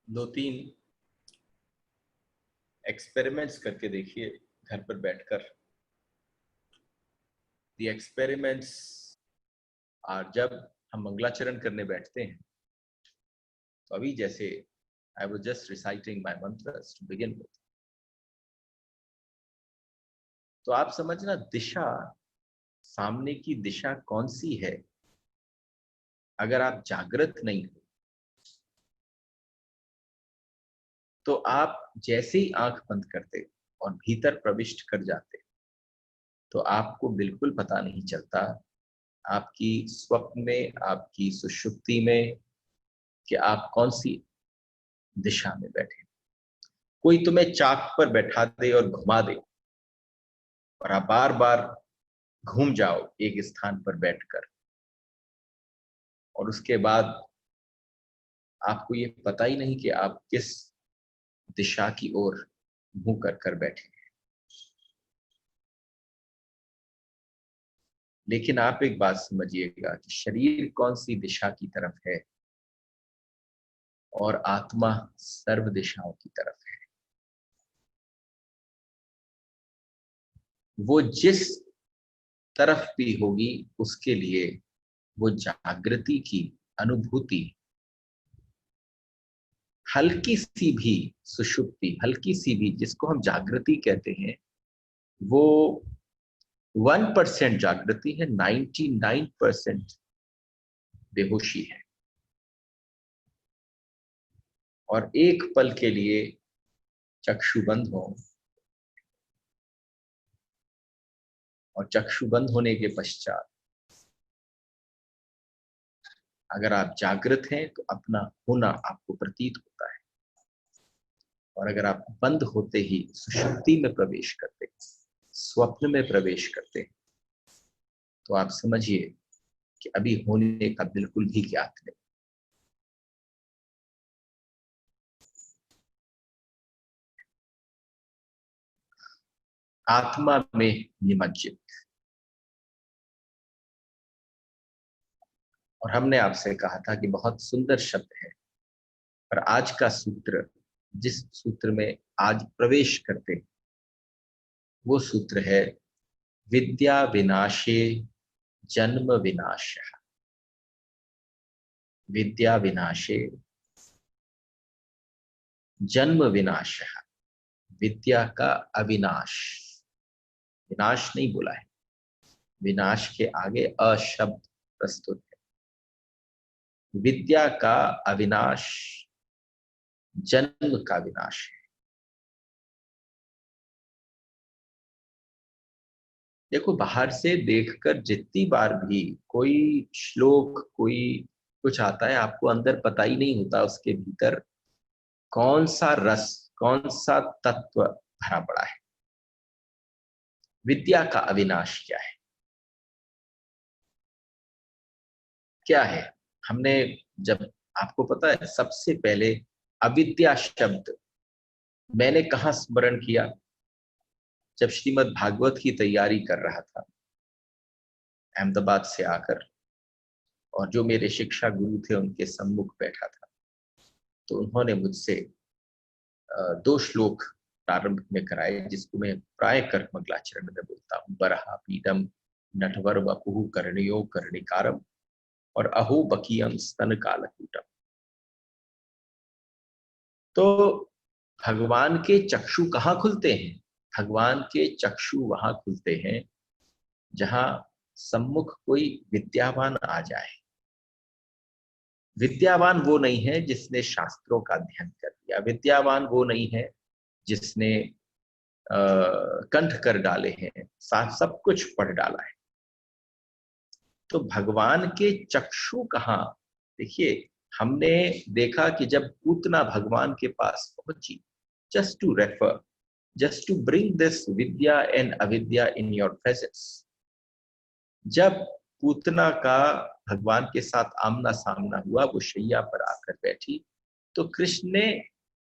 दो तीन एक्सपेरिमेंट्स करके देखिए घर पर बैठकर। दी एक्सपेरिमेंट्स आर जब हम मंगलाचरण करने बैठते हैं तो अभी जैसे I was just reciting my mantras to begin with, तो आप समझना दिशा, सामने की दिशा कौन सी है। अगर आप जागृत नहीं हो तो आप जैसे ही आंख बंद करते और भीतर प्रविष्ट कर जाते तो आपको बिल्कुल पता नहीं चलता आपकी स्वप्न में, आपकी सुषुप्ति में, कि आप कौन सी दिशा में बैठे। कोई तुम्हें चाक पर बैठा दे और घुमा दे और आप बार बार घूम जाओ एक स्थान पर बैठकर, और उसके बाद आपको ये पता ही नहीं कि आप किस दिशा की ओर मुंह कर कर बैठे। लेकिन आप एक बात समझिएगा कि शरीर कौन सी दिशा की तरफ है और आत्मा सर्व दिशाओं की तरफ है। वो जिस तरफ भी होगी उसके लिए वो जागृति की अनुभूति, हल्की सी भी सुषुप्ति, हल्की सी भी जिसको हम जागृति कहते हैं, वो 1% जागृति है, 99% बेहोशी है। और एक पल के लिए चक्षु बंद हो, और चक्षु बंद होने के पश्चात अगर आप जागृत हैं तो अपना होना आपको प्रतीत होता है, और अगर आप बंद होते ही सुषुप्ति में प्रवेश करते, स्वप्न में प्रवेश करते, तो आप समझिए कि अभी होने का बिल्कुल भी ज्ञात नहीं। आत्मा में निमज्जित। और हमने आपसे कहा था कि बहुत सुंदर शब्द है, पर आज का सूत्र, जिस सूत्र में आज प्रवेश करते वो सूत्र है विद्या विनाशे जन्म विनाशः। विद्या विनाशे जन्म विनाशः। विद्या का अविनाश, विनाश नहीं बोला है, विनाश के आगे अशब्द प्रस्तुत है। विद्या का अविनाश जन्म का विनाश है। देखो, बाहर से देखकर जितनी बार भी कोई श्लोक, कोई कुछ आता है, आपको अंदर पता ही नहीं होता उसके भीतर कौन सा रस, कौन सा तत्व भरा पड़ा है। विद्या का अविनाश क्या है? क्या है? हमने जब, आपको पता है सबसे पहले अविद्या शब्द मैंने कहाँ स्मरण किया? जब श्रीमद् भागवत की तैयारी कर रहा था अहमदाबाद से आकर, और जो मेरे शिक्षा गुरु थे उनके सम्मुख बैठा था, तो उन्होंने मुझसे 2 श्लोक प्रारंभ में कराए, जिसको मैं प्राय कर मंगलाचरण में बोलता हूँ। बरहा पीडम नटवर वपुः कर्णयो कर्णिकारम और अहो बकीयम स्तन कालकूटम। तो भगवान के चक्षु कहाँ खुलते हैं? भगवान के चक्षु वहां खुलते हैं जहां सम्मुख कोई विद्यावान आ जाए। विद्यावान वो नहीं है जिसने शास्त्रों का अध्ययन कर लिया, विद्यावान वो नहीं है जिसने कंठ कर डाले हैं, साथ सब कुछ पढ़ डाला है। तो भगवान के चक्षु कहाँ? देखिए, हमने देखा कि जब पूतना भगवान के पास पहुंची, just to refer, just to bring this vidya and avidya in your presence, जब पूतना का भगवान के साथ आमना सामना हुआ, वो शैया पर आकर बैठी, तो कृष्ण ने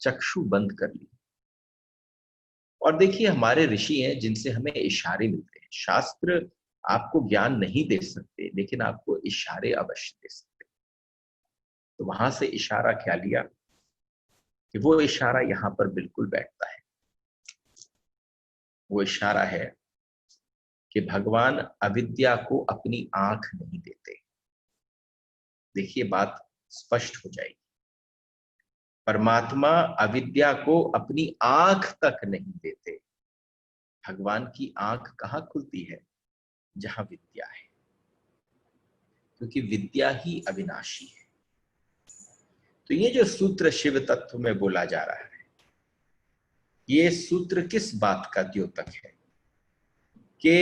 चक्षु बंद कर ली। और देखिए, हमारे ऋषि हैं जिनसे हमें इशारे मिलते हैं। शास्त्र आपको ज्ञान नहीं दे सकते, लेकिन आपको इशारे अवश्य दे सकते। तो वहां से इशारा क्या लिया? कि वो इशारा यहां पर बिल्कुल बैठता है। वो इशारा है कि भगवान अविद्या को अपनी आंख नहीं देते। देखिए, बात स्पष्ट हो जाएगी। परमात्मा अविद्या को अपनी आंख तक नहीं देते। भगवान की आंख कहां खुलती है? जहां विद्या है, क्योंकि विद्या ही अविनाशी है। तो ये जो सूत्र शिव तत्व में बोला जा रहा है, ये सूत्र किस बात का द्योतक है? कि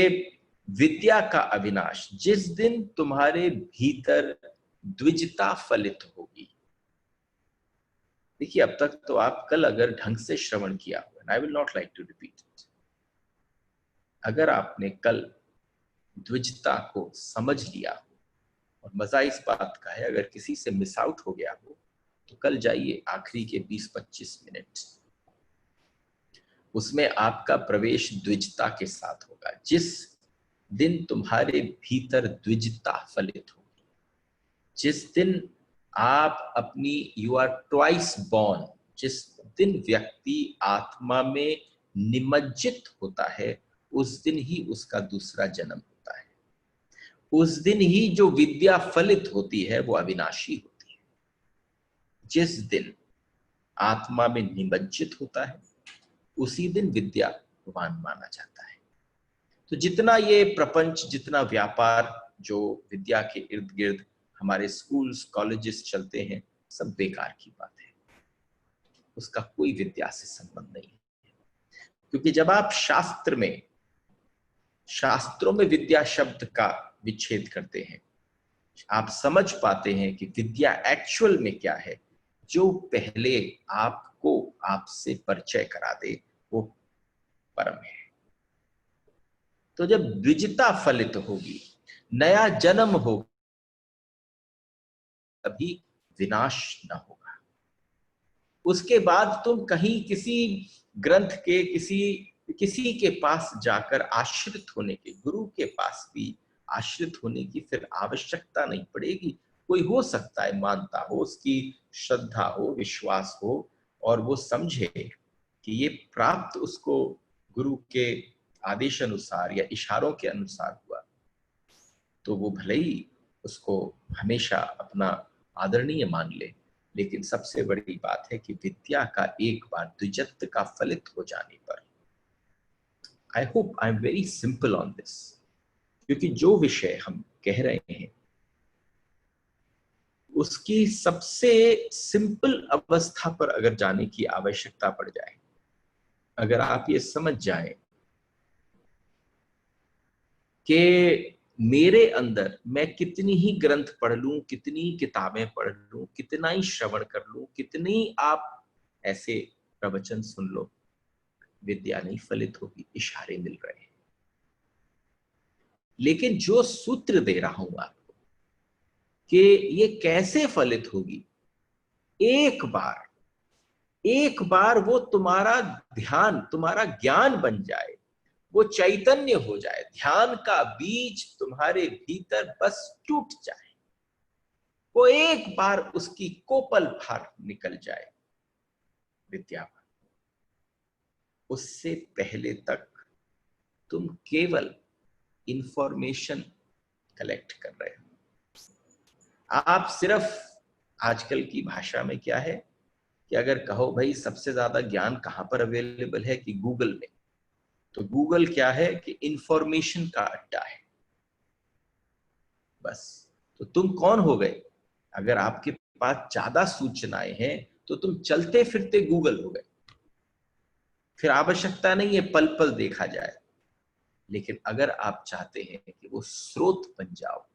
विद्या का अविनाश, जिस दिन तुम्हारे भीतर द्विजता फलित होगी। देखिए, अब तक तो आप कल अगर ढंग से श्रवण किया हो, I will not like to repeat it, अगर आपने कल द्विजता को समझ लिया हो, और मजा इस बात का है अगर किसी से मिस आउट हो गया हो तो कल जाइए आखिरी के 20-25 मिनट, उसमें आपका प्रवेश द्विजता के साथ होगा। जिस दिन तुम्हारे भीतर द्विजता फलित होगी, जिस दिन आप अपनी यू आर ट्वाइस बॉर्न, जिस दिन व्यक्ति आत्मा में निमज्जित होता है, उस दिन ही उसका दूसरा जन्म होता है। उस दिन ही जो विद्या फलित होती है वो अविनाशी होती है। जिस दिन आत्मा में निमज्जित होता है, उसी दिन विद्यावान माना जाता है। तो जितना ये प्रपंच, जितना व्यापार जो विद्या के इर्द गिर्द हमारे स्कूल्स कॉलेजेस चलते हैं, सब बेकार की बात है। उसका कोई विद्या से संबंध नहीं है। क्योंकि जब आप शास्त्रों में विद्या शब्द का विच्छेद करते हैं, आप समझ पाते हैं कि विद्या एक्चुअल में क्या है। जो पहले आपको आपसे परिचय करा दे वो परम है। तो जब द्विजता फलित होगी, नया जन्म होगा, तभी विनाश न होगा। उसके बाद तुम कहीं किसी ग्रंथ के किसी के पास जाकर आश्रित होने के, गुरु के पास भी आश्रित होने की फिर आवश्यकता नहीं पड़ेगी। कोई हो सकता है मानता हो, उसकी श्रद्धा हो, विश्वास हो, और वो समझे कि ये प्राप्त उसको गुरु के आदेश अनुसार या इशारों के अनुसार हुआ, तो वो भले ही उसको हमेशा अपना आदरणीय मान ले। लेकिन सबसे बड़ी बात है कि विद्या का एक बार द्विजत्व का फलित हो जाने पर, I hope I am very simple on this, क्योंकि जो विषय हम कह रहे हैं उसकी सबसे सिंपल अवस्था पर अगर जाने की आवश्यकता पड़ जाए, अगर आप ये समझ जाएं कि मेरे अंदर मैं कितनी ही ग्रंथ पढ़ लूं, कितनी किताबें पढ़ लूं, कितना ही श्रवण कर लूं, कितनी आप ऐसे प्रवचन सुन लो, विद्या नहीं फलित होगी। इशारे मिल रहे हैं। लेकिन जो सूत्र दे रहा हूं आपको कि ये कैसे फलित होगी, एक बार वो तुम्हारा ध्यान, तुम्हारा ज्ञान बन जाए, वो चैतन्य हो जाए, ध्यान का बीज तुम्हारे भीतर बस टूट जाए, वो एक बार उसकी कोपल बाहर निकल जाए, विद्या, उससे पहले तक तुम केवल इंफॉर्मेशन कलेक्ट कर रहे हो। आप सिर्फ, आजकल की भाषा में क्या है कि अगर कहो भाई सबसे ज्यादा ज्ञान कहां पर अवेलेबल है, कि गूगल में, तो गूगल क्या है कि इंफॉर्मेशन का अड्डा है। बस, तो तुम कौन हो गए? अगर आपके पास ज्यादा सूचनाएं हैं तो तुम चलते फिरते गूगल हो गए। फिर आवश्यकता नहीं है पल पल देखा जाए। लेकिन अगर आप चाहते हैं कि वो स्रोत बन जाओ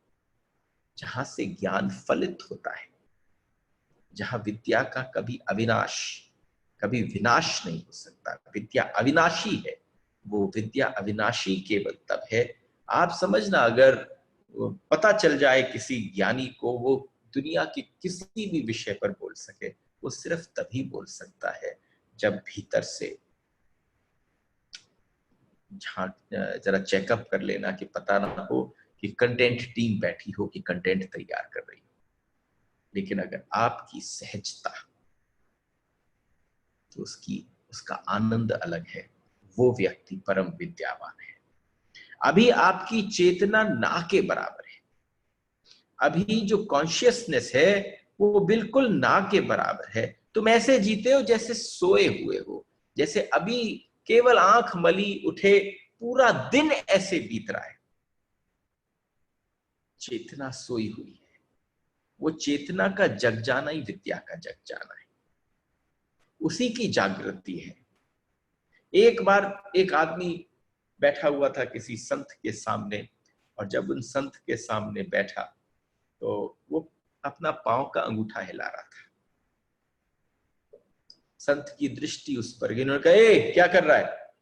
जहां से ज्ञान फलित होता है, जहां विद्या का कभी अविनाश, कभी विनाश नहीं हो सकता, विद्या अविनाशी है। वो विद्या अविनाशी केवल तब है, आप समझना, अगर पता चल जाए किसी ज्ञानी को वो दुनिया के किसी भी विषय पर बोल सके, वो सिर्फ तभी बोल सकता है जब भीतर से जरा चेकअप कर लेना, कि पता ना हो कि कंटेंट टीम बैठी हो कि कंटेंट तैयार कर रही हो। लेकिन अगर आपकी सहजता, तो उसका आनंद अलग है। वो व्यक्ति परम विद्यावान है। अभी आपकी चेतना ना के बराबर है। अभी जो कॉन्शियसनेस है वो बिल्कुल ना के बराबर है। तुम ऐसे जीते हो जैसे सोए हुए हो, जैसे अभी केवल आंख मली उठे, पूरा दिन ऐसे बीत रहा है। चेतना सोई हुई है। वो चेतना का जग जाना ही विद्या का जग जाना है, उसी की जागृति है। एक बार एक आदमी बैठा हुआ था किसी संत के सामने, और जब उन संत के सामने बैठा तो वो अपना पांव का अंगूठा हिला रहा था। संत की दृष्टि उस पर गई। उन्होंने कहा, ए, क्या कर रहा है,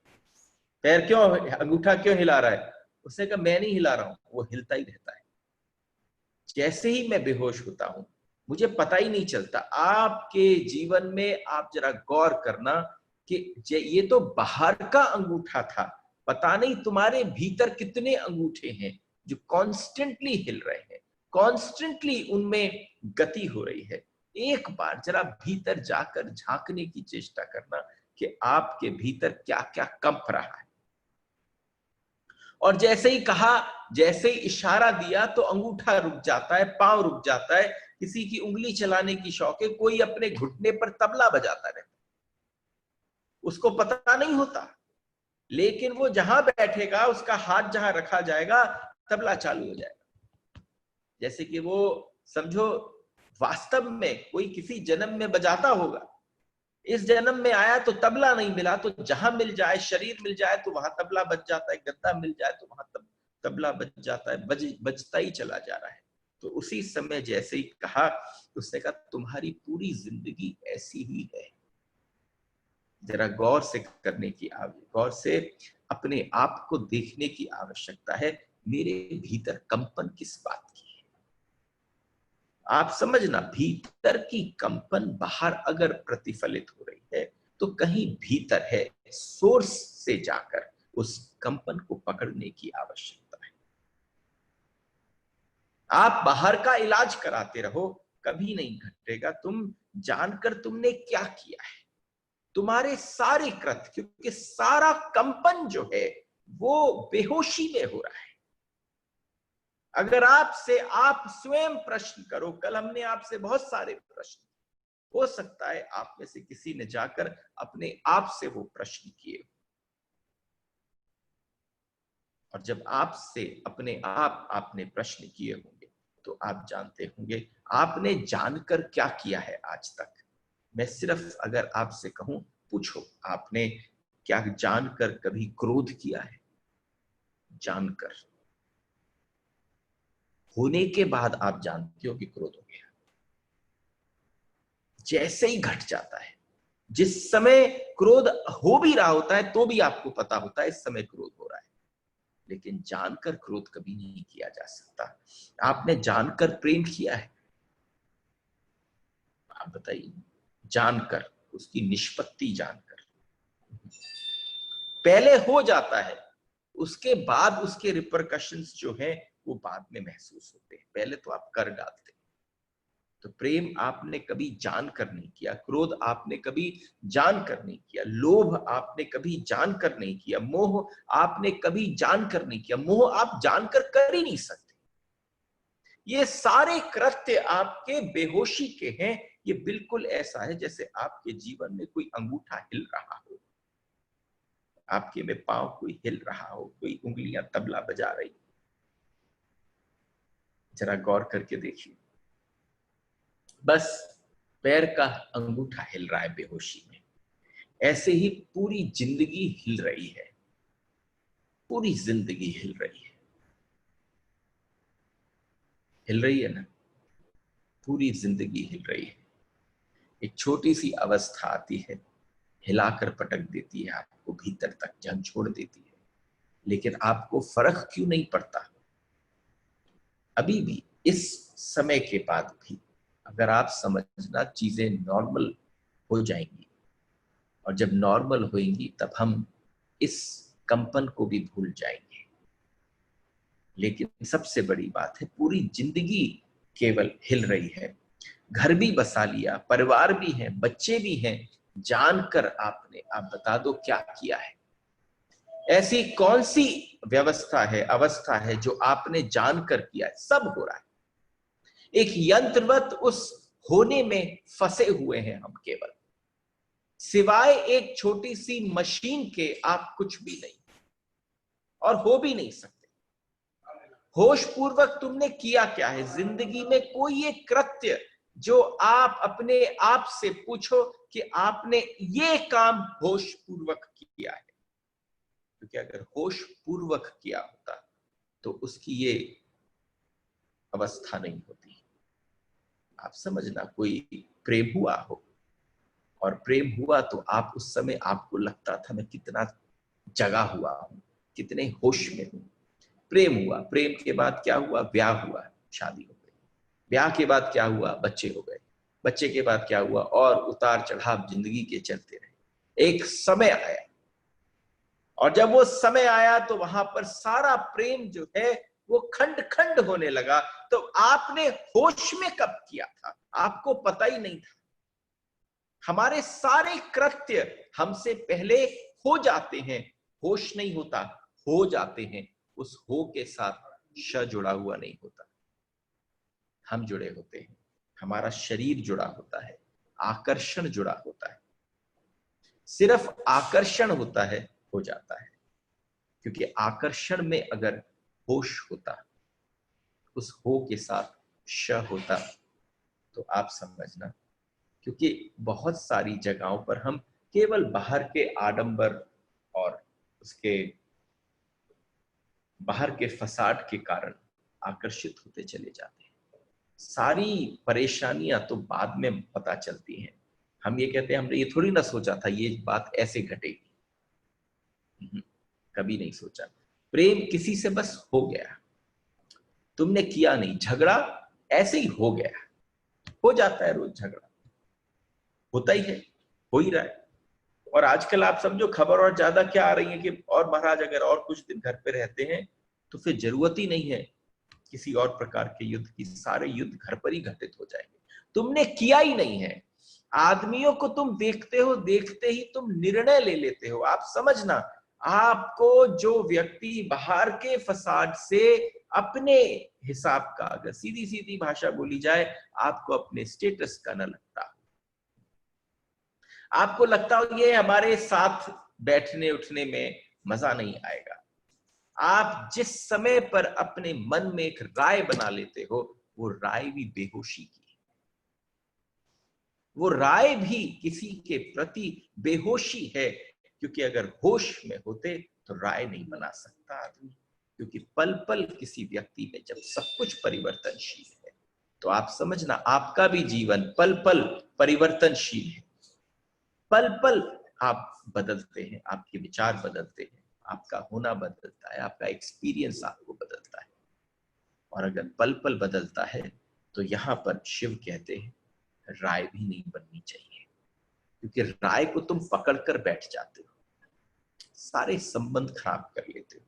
पैर क्यों, अंगूठा क्यों हिला रहा है? उसने कहा, मैं नहीं हिला रहा हूं, वो हिलता ही रहता है। जैसे ही मैं बेहोश होता हूं मुझे पता ही नहीं चलता। आपके जीवन में आप जरा गौर करना कि ये तो बाहर का अंगूठा था, पता नहीं तुम्हारे भीतर कितने अंगूठे हैं जो कॉन्स्टेंटली हिल रहे हैं, कॉन्स्टेंटली उनमें गति हो रही है। एक बार जरा भीतर जाकर झांकने की चेष्टा करना कि आपके भीतर क्या क्या कंप रहा है। और जैसे ही कहा, जैसे ही इशारा दिया तो अंगूठा रुक जाता है, पांव रुक जाता है। किसी की उंगली चलाने की शौक है, कोई अपने घुटने पर तबला बजाता रहता, उसको पता नहीं होता, लेकिन वो जहां बैठेगा उसका हाथ जहां रखा जाएगा तबला चालू हो जाएगा। जैसे कि वो समझो वास्तव में कोई किसी जन्म में बजाता होगा, इस जन्म में आया तो तबला नहीं मिला, तो जहां मिल जाए, शरीर मिल जाए तो वहां तबला बज जाता है, गद्दा मिल जाए तो वहां तबला बज जाता है, बजता ही चला जा रहा है। तो उसी समय जैसे ही कहा, उसने कहा, तुम्हारी पूरी जिंदगी ऐसी ही है। जरा गौर से करने की गौर से अपने आप को देखने की आवश्यकता है। मेरे भीतर कंपन किस बात की है? आप समझना, भीतर की कंपन बाहर अगर प्रतिफलित हो रही है तो कहीं भीतर है, सोर्स से जाकर उस कंपन को पकड़ने की आवश्यकता है। आप बाहर का इलाज कराते रहो, कभी नहीं घटेगा। तुम जानकर तुमने क्या किया है, तुम्हारे सारे कृत्य, क्योंकि सारा कंपन जो है वो बेहोशी में हो रहा है। अगर आपसे आप स्वयं प्रश्न करो, कल हमने आपसे बहुत सारे प्रश्न, हो सकता है आप में से किसी ने जाकर अपने आप से वो प्रश्न किए, और जब आपसे अपने आप आपने प्रश्न किए होंगे तो आप जानते होंगे आपने जानकर क्या किया है आज तक। मैं सिर्फ अगर आपसे कहूं, पूछो, आपने क्या जानकर कभी क्रोध किया है? जानकर, होने के बाद आप जानते हो कि क्रोध हो गया, जैसे ही घट जाता है। जिस समय क्रोध हो भी रहा होता है तो भी आपको पता होता है इस समय क्रोध हो रहा है, लेकिन जानकर क्रोध कभी नहीं किया जा सकता। आपने जानकर प्रेम किया है? आप बताइए, जानकर, उसकी निष्पत्ति जानकर। पहले हो जाता है, उसके बाद उसके रिपरकशंस जो है वो बाद में महसूस होते हैं, पहले तो आप कर डालते हैं। तो प्रेम आपने कभी जानकर नहीं किया, क्रोध आपने कभी जानकर नहीं किया, लोभ आपने कभी जानकर नहीं किया, मोह आपने कभी जानकर नहीं किया। मोह आप जानकर कर ही नहीं सकते। ये सारे कृत्य आपके बेहोशी के हैं। ये बिल्कुल ऐसा है जैसे आपके जीवन में कोई अंगूठा हिल रहा हो, आपके में पांव कोई हिल रहा हो, कोई उंगलियां तबला बजा रही। जरा गौर करके देखिए, बस पैर का अंगूठा हिल रहा है बेहोशी में, ऐसे ही पूरी जिंदगी हिल रही है, पूरी जिंदगी हिल रही है। हिल रही है ना, पूरी जिंदगी हिल रही है। एक छोटी सी अवस्था आती है, हिलाकर पटक देती है आपको भीतर तक, झंझोड़ देती है, लेकिन आपको फर्क क्यों नहीं पड़ता? अभी भी इस समय के बाद भी अगर आप समझना, चीजें नॉर्मल हो जाएंगी, और जब नॉर्मल होएंगी तब हम इस कंपन को भी भूल जाएंगे। लेकिन सबसे बड़ी बात है, पूरी जिंदगी केवल हिल रही है, घर भी बसा लिया, परिवार भी है, बच्चे भी हैं, जानकर आपने, आप बता दो क्या किया है? ऐसी कौन सी व्यवस्था है, अवस्था है जो आपने जानकर किया है? सब हो रहा है, एक यंत्रवत उस होने में फंसे हुए हैं हम केवल, सिवाय एक छोटी सी मशीन के आप कुछ भी नहीं और हो भी नहीं सकते। होश पूर्वक तुमने किया क्या है जिंदगी में? कोई एक कृत्य जो आप अपने आप से पूछो कि आपने ये काम होश पूर्वक किया है। क्योंकि अगर होश पूर्वक किया होता तो उसकी ये अवस्था नहीं होती। आप समझना, कोई प्रेम हुआ हो और प्रेम हुआ तो आप उस समय आपको लगता था मैं कितना जगा हुआ हूं, कितने होश में हूं। प्रेम हुआ, प्रेम के बाद क्या हुआ? ब्याह हुआ, शादी हो गई। ब्याह के बाद क्या हुआ? बच्चे हो गए। बच्चे के बाद क्या हुआ? और उतार चढ़ाव जिंदगी के चलते रहे। एक समय आया और जब वो समय आया तो वहां पर सारा प्रेम जो है वो खंड खंड होने लगा। तो आपने होश में कब किया था? आपको पता ही नहीं था। हमारे सारे कृत्य हमसे पहले हो जाते हैं, होश नहीं होता, हो जाते हैं। उस हो के साथ श जुड़ा हुआ नहीं होता, हम जुड़े होते हैं, हमारा शरीर जुड़ा होता है, आकर्षण जुड़ा होता है। सिर्फ आकर्षण होता है, हो जाता है। क्योंकि आकर्षण में अगर होश होता, उस हो के साथ श होता, तो आप समझना। क्योंकि बहुत सारी जगहों पर हम केवल बाहर के आडंबर और उसके बाहर के फसाड के कारण आकर्षित होते चले जाते हैं। सारी परेशानियां तो बाद में पता चलती हैं। हम ये कहते हैं हमने ये थोड़ी ना सोचा था ये बात ऐसे घटेगी। कभी नहीं सोचा। प्रेम किसी से बस हो गया, तुमने किया नहीं। झगड़ा ऐसे ही हो गया, हो जाता है, रोज झगड़ा होता ही है, हो ही रहा है। और आजकल आप समझो खबर और ज्यादा क्या आ रही है कि और महाराज अगर और कुछ दिन घर पे रहते हैं तो फिर जरूरत ही नहीं है किसी और प्रकार के युद्ध की, सारे युद्ध घर पर ही घटित हो जाएंगे। तुमने किया ही नहीं है। आदमियों को तुम देखते हो, देखते ही तुम निर्णय ले लेते हो। आप समझना, आपको जो व्यक्ति बाहर के फसाद से अपने हिसाब का, अगर सीधी सीधी भाषा बोली जाए, आपको अपने स्टेटस का न लगता, आपको लगता हो ये हमारे साथ बैठने उठने में मजा नहीं आएगा, आप जिस समय पर अपने मन में एक राय बना लेते हो, वो राय भी बेहोशी की है। वो राय भी किसी के प्रति बेहोशी है। क्योंकि अगर होश में होते तो राय नहीं बना सकता आदमी। क्योंकि पल पल किसी व्यक्ति में जब सब कुछ परिवर्तनशील है, तो आप समझना आपका भी जीवन पल पल परिवर्तनशील है। पल पल आप बदलते हैं, आपके विचार बदलते हैं, आपका होना बदलता है, आपका एक्सपीरियंस आपको बदलता है। और अगर पल पल बदलता है तो यहां पर शिव कहते हैं राय भी नहीं बननी चाहिए। क्योंकि राय को तुम पकड़कर बैठ जाते हो, सारे संबंध खराब कर लेते हो।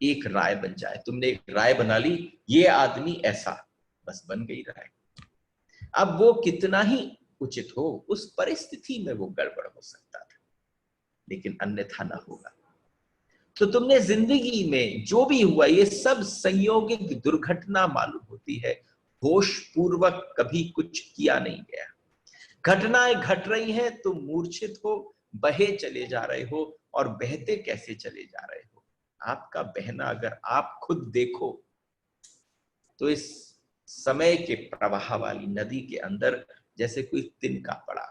एक राय बन जाए, तुमने एक राय बना ली, ये आदमी ऐसा, बस बन गई राय। अब वो कितना ही उचित हो, उस परिस्थिति में वो गड़बड़ हो सकता था, लेकिन अन्यथा ना होगा। तो तुमने जिंदगी में जो भी हुआ ये सब संयोगिक दुर्घटना मालूम होती है। होश पूर्वक कभी कुछ किया नहीं गया। घटनाएं घट रही हैं, तुम मूर्छित हो, बहे चले जा रहे हो। और बहते कैसे चले जा रहे हो? आपका बहना अगर आप खुद देखो तो इस समय के प्रवाह वाली नदी के अंदर जैसे कोई तिनका पड़ा।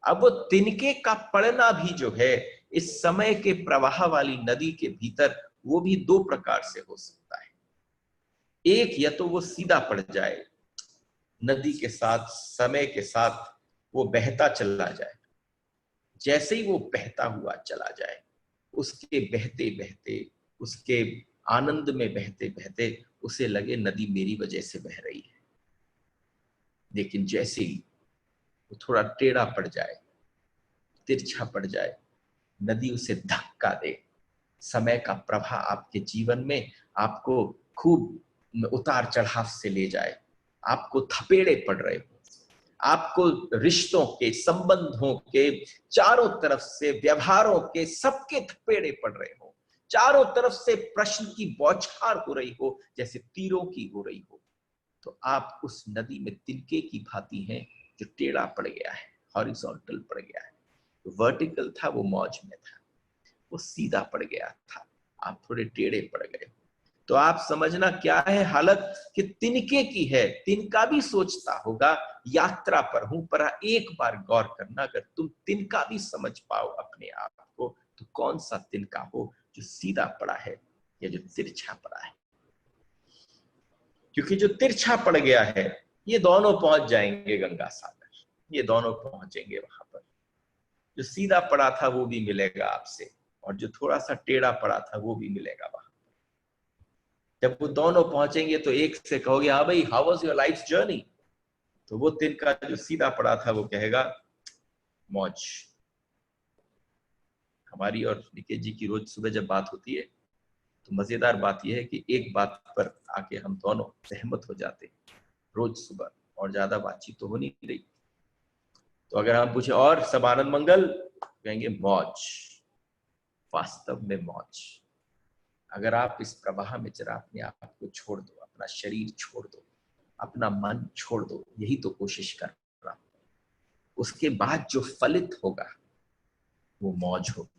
अब वो तिनके का पड़ना भी जो है इस समय के प्रवाह वाली नदी के भीतर, वो भी दो प्रकार से हो सकता है। एक, या तो वो सीधा पड़ जाए, नदी के साथ समय के साथ वो बहता चला जाए। जैसे ही वो बहता हुआ चला जाए, उसके बहते बहते, उसके आनंद में बहते बहते उसे लगे नदी मेरी वजह से बह रही है। लेकिन जैसे ही वो थोड़ा टेढ़ा पड़ जाए, तिरछा पड़ जाए, नदी उसे धक्का दे, समय का प्रवाह आपके जीवन में आपको खूब उतार चढ़ाव से ले जाए, आपको थपेड़े पड़ रहे हो, आपको रिश्तों के, संबंधों के चारों तरफ से, व्यवहारों के सबके थपेड़े पड़ रहे हो, चारों तरफ से प्रश्न की बौछार हो रही हो जैसे तीरों की हो रही हो, तो आप उस नदी में तिनके की भांति हैं जो टेढ़ा पड़ गया है, हॉरिजॉन्टल पड़ गया है। वर्टिकल था वो मौज में था, वो सीधा पड़ गया था, आप थोड़े टेढ़े पड़ गए। तो आप समझना क्या है हालत कि तिनके की है। तिनका भी सोचता होगा यात्रा पर हूं, पर एक बार गौर करना, अगर तुम तिनका भी समझ पाओ अपने आप को, तो कौन सा तिनका हो, जो सीधा पड़ा है या जो तिरछा पड़ा है। क्योंकि जो तिरछा पड़ गया है, ये दोनों पहुंच जाएंगे गंगा सागर, ये दोनों पहुंचेंगे वहां पर। जो सीधा पड़ा था वो भी मिलेगा आपसे, और जो थोड़ा सा टेढ़ा पड़ा था वो भी मिलेगा वहां। जब वो दोनों पहुंचेंगे तो एक से कहोगे हाँ भाई, how was your life journey, तो वो तिनका जो सीधा पड़ा था वो कहेगा मौज। हमारी और निकेत जी की रोज सुबह जब बात होती है तो मजेदार बात यह है कि एक बात पर आके हम दोनों सहमत हो जाते हैं रोज सुबह, और ज्यादा बातचीत तो हो नहीं रही। तो अगर हम पूछे और सब आनंद मंगल, कहेंगे मौज, वास्तव में मौज। अगर आप इस प्रवाह में जरा अपने आप को छोड़ दो, अपना शरीर छोड़ दो, अपना मन छोड़ दो, यही तो कोशिश कर रहा हूं, उसके बाद जो फलित होगा वो मौज होगी।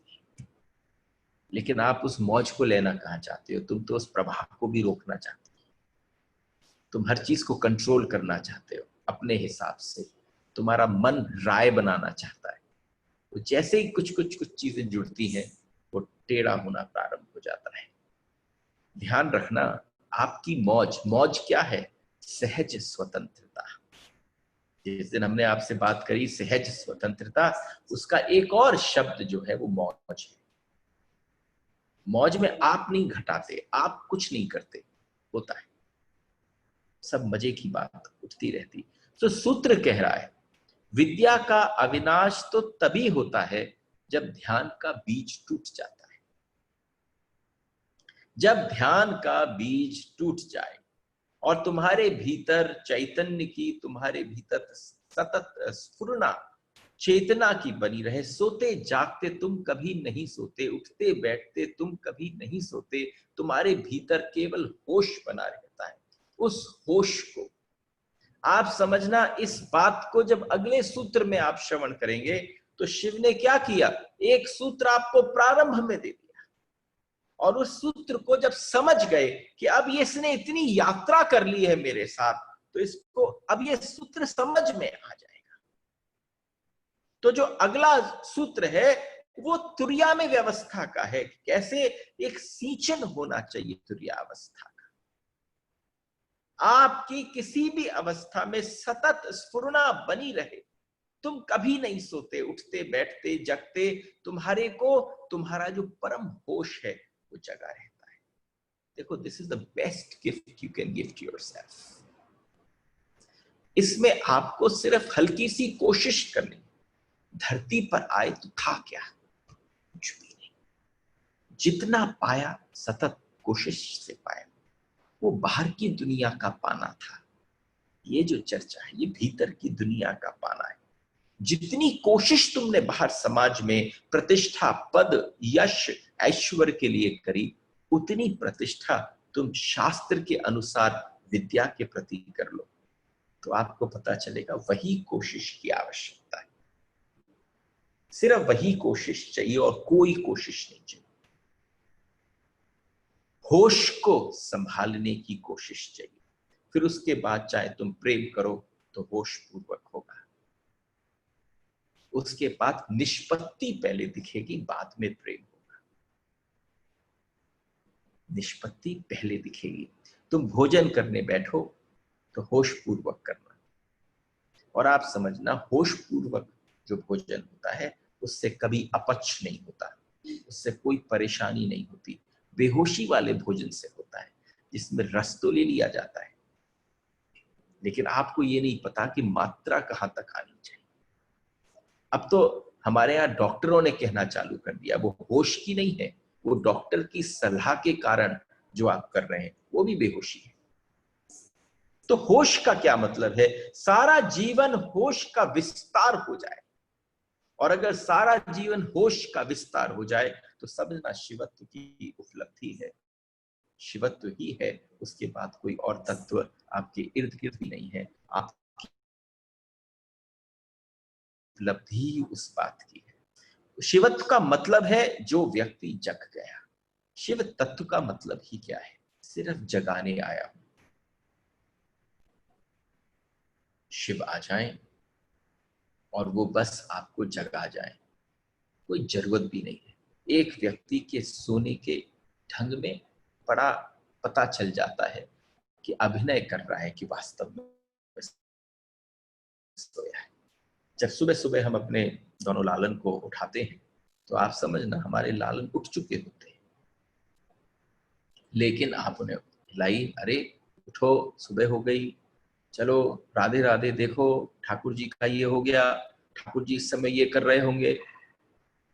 लेकिन आप उस मौज को लेना कहाँ चाहते हो? तुम तो उस प्रवाह को भी रोकना चाहते हो, तुम हर चीज को कंट्रोल करना चाहते हो अपने हिसाब से, तुम्हारा मन राय बनाना चाहता है। तो जैसे ही कुछ चीजें जुड़ती हैं वो टेढ़ा होना प्रारंभ हो जाता है। ध्यान रखना, आपकी मौज, मौज क्या है? सहज स्वतंत्रता। जिस दिन हमने आपसे बात करी सहज स्वतंत्रता, उसका एक और शब्द जो है वो मौज है। मौज में आप नहीं घटाते, आप कुछ नहीं करते, होता है सब मजे की बात उठती रहती। तो सूत्र कह रहा है विद्या का अविनाश तो तभी होता है जब ध्यान का बीज टूट जाता है। जब ध्यान का बीज टूट जाए और तुम्हारे भीतर चैतन्य की, तुम्हारे भीतर सतत स्फुरना चेतना की बनी रहे, सोते जागते तुम कभी नहीं सोते, उठते बैठते तुम कभी नहीं सोते, तुम्हारे भीतर केवल होश बना रहता है। उस होश को आप समझना, इस बात को जब अगले सूत्र में आप श्रवण करेंगे तो शिव ने क्या किया, एक सूत्र आपको प्रारंभ में दे दिया, और उस सूत्र को जब समझ गए कि अब ये इसने इतनी यात्रा कर ली है मेरे साथ, तो इसको अब ये सूत्र समझ में आ जाएगा। तो जो अगला सूत्र है वो तुर्या में व्यवस्था का है, कैसे एक सिंचन होना चाहिए तुर्या अवस्था का। आपकी किसी भी अवस्था में सतत स्फुरना बनी रहे, तुम कभी नहीं सोते, उठते बैठते जगते, तुम्हारे को तुम्हारा जो परम होश है वो जगा रहता है। देखो, this is the best gift you can give to yourself. इसमें आपको सिर्फ हल्की सी कोशिश करनी। धरती पर आए तो था क्या? कुछ भी नहीं। जितना पाया सतत कोशिश से पाया, वो बाहर की दुनिया का पाना था। ये जो चर्चा है ये भीतर की दुनिया का पाना है। जितनी कोशिश तुमने बाहर समाज में प्रतिष्ठा, पद, यश, ऐश्वर्य के लिए करी, उतनी प्रतिष्ठा तुम शास्त्र के अनुसार विद्या के प्रति कर लो, तो आपको पता चलेगा वही कोशिश की आवश्यकता है। सिर्फ वही कोशिश चाहिए और कोई कोशिश नहीं चाहिए। होश को संभालने की कोशिश चाहिए, फिर उसके बाद चाहे तुम प्रेम करो तो होश पूर्वक होगा। उसके बाद निष्पत्ति पहले दिखेगी, बाद में प्रेम होगा। निष्पत्ति पहले दिखेगी। तुम भोजन करने बैठो तो होश पूर्वक करना, और आप समझना होश पूर्वक जो भोजन होता है उससे कभी अपच नहीं होता, उससे कोई परेशानी नहीं होती। बेहोशी वाले भोजन से होता है जिसमें रस तो ले लिया जाता है, लेकिन आपको ये नहीं पता कि मात्रा कहां तक आनी चाहिए। अब तो हमारे यहाँ डॉक्टरों ने कहना चालू कर दिया, वो होश की नहीं है, वो डॉक्टर की सलाह के कारण जो आप कर रहे हैं वो भी बेहोशी है। तो होश का क्या मतलब है? सारा जीवन होश का विस्तार हो जाए, और अगर सारा जीवन होश का विस्तार हो जाए तो समझना शिवत्व की उपलब्धि है। शिवत्व ही है, उसके बाद कोई और तत्व आपके इर्द गिर्द भी नहीं है। आप उपलब्धि ही उस बात की है। शिवत्व का मतलब है जो व्यक्ति जग गया। शिव तत्व का मतलब ही क्या है? सिर्फ जगाने आया हूं। शिव आ जाएं और वो बस आपको जगा जाएं, कोई जरूरत भी नहीं है। एक व्यक्ति के सोने के ढंग में बड़ा पता चल जाता है कि अभिनय कर रहा है कि वास्तव में सोया है। जब सुबह सुबह हम अपने दोनों लालन को उठाते हैं तो आप समझना हमारे लालन उठ चुके होते हैं, लेकिन आप उन्हें हिलाई, अरे उठो, सुबह हो गई, चलो राधे राधे, देखो ठाकुर जी का ये हो गया, ठाकुर जी इस समय ये कर रहे होंगे।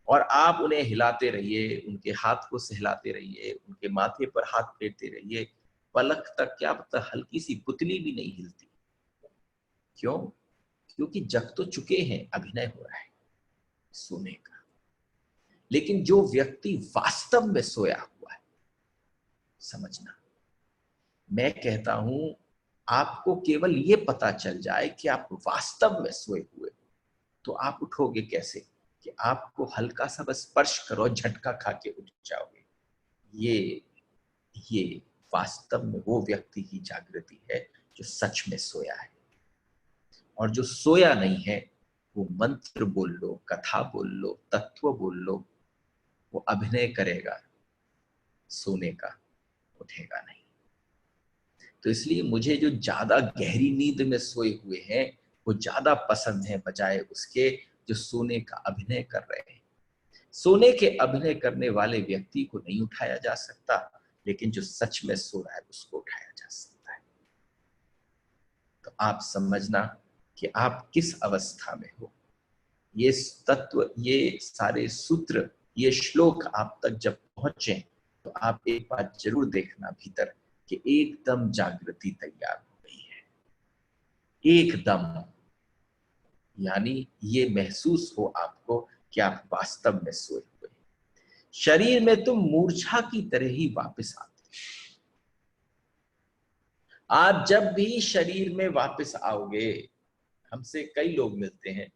और आप उन्हें हिलाते रहिए, उनके हाथ को सहलाते रहिए, उनके माथे पर हाथ फेरते रहिए, पलक तक क्या पता हल्की सी पुतली भी नहीं हिलती। क्यों? क्योंकि जग तो चुके हैं, अभिनय हो रहा है सोने का। लेकिन जो व्यक्ति वास्तव में सोया हुआ है, समझना, मैं कहता हूं आपको केवल ये पता चल जाए कि आप वास्तव में सोए हुए, तो आप उठोगे कैसे? कि आपको हल्का सा बस स्पर्श करो, झटका खा के उठ जाओगे। ये वास्तव में वो व्यक्ति की जागृति है जो सच में सोया है। और जो सोया नहीं है वो मंत्र बोल लो, कथा बोल लो, तत्व बोल लो, वो अभिनय करेगा, सोने का, उठेगा नहीं। तो इसलिए मुझे जो ज्यादा गहरी नींद में सोए हुए हैं वो ज्यादा पसंद है, बजाय उसके जो सोने का अभिनय कर रहे हैं। सोने के अभिनय करने वाले व्यक्ति को नहीं उठाया जा सकता, लेकिन जो सच में सो रहा है उसको उठाया जा सकता है। तो आप समझना कि आप किस अवस्था में हो। ये तत्व, ये सारे सूत्र, ये श्लोक आप तक जब पहुंचे तो आप एक बार जरूर देखना भीतर कि एकदम जागृति तैयार हो गई है, एकदम। यानी ये महसूस हो आपको कि आप वास्तव में सोए हुए। शरीर में तुम मूर्छा की तरह ही वापस आते। आप जब भी शरीर में वापस आओगे, हमसे कई लोग मिलते हैं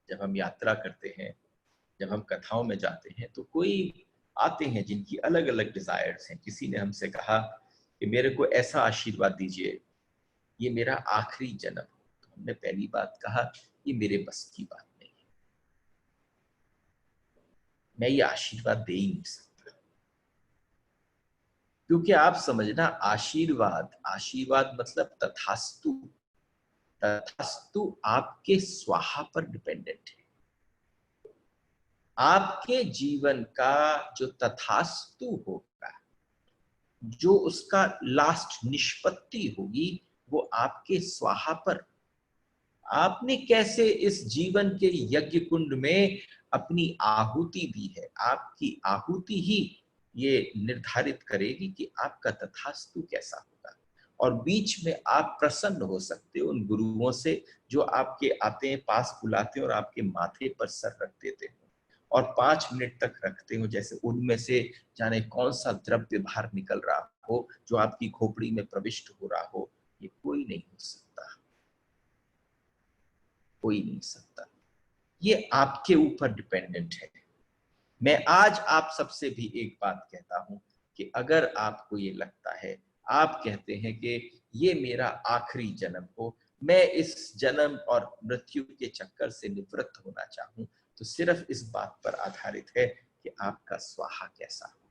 जब हम यात्रा करते हैं, जब हम कथाओं में जाते हैं, तो कोई आते हैं जिनकी अलग अलग डिजायर्स हैं। किसी ने हमसे कहा कि मेरे को ऐसा आशीर्वाद दीजिए, ये मेरा आखिरी जन्म हो। तो हमने पहली बात कहा ये मेरे बस की बात नहीं है, मैं ये आशीर्वाद दे ही नहीं सकता। क्योंकि आप समझना, आशीर्वाद, आशीर्वाद मतलब तथास्तु। तथास्तु आपके स्वाहा पर डिपेंडेंट है। आपके जीवन का जो तथास्तु होगा, जो उसका लास्ट निष्पत्ति होगी, वो आपके स्वाहा पर। आपने कैसे इस जीवन के यज्ञ कुंड में अपनी आहुति दी है, आपकी आहुति ही ये निर्धारित करेगी कि आपका तथास्तु कैसा होगा। और बीच में आप प्रसन्न हो सकते हो उन गुरुओं से जो आपके आते हैं, पास बुलाते हैं और आपके माथे पर सर रख देते हो और 5 मिनट तक रखते हो, जैसे उनमें से जाने कौन सा द्रव्य बाहर निकल रहा हो जो आपकी खोपड़ी में प्रविष्ट हो रहा हो। ये कोई नहीं हो सकता, कोई नहीं सकता। ये आपके ऊपर डिपेंडेंट है। मैं आज आप सबसे भी एक बात कहता हूं कि अगर आपको ये लगता है, आप कहते हैं कि ये मेरा आखिरी जन्म हो, मैं इस जन्म और मृत्यु के चक्कर से निवृत्त होना चाहूं, तो सिर्फ इस बात पर आधारित है कि आपका स्वाहा कैसा हो।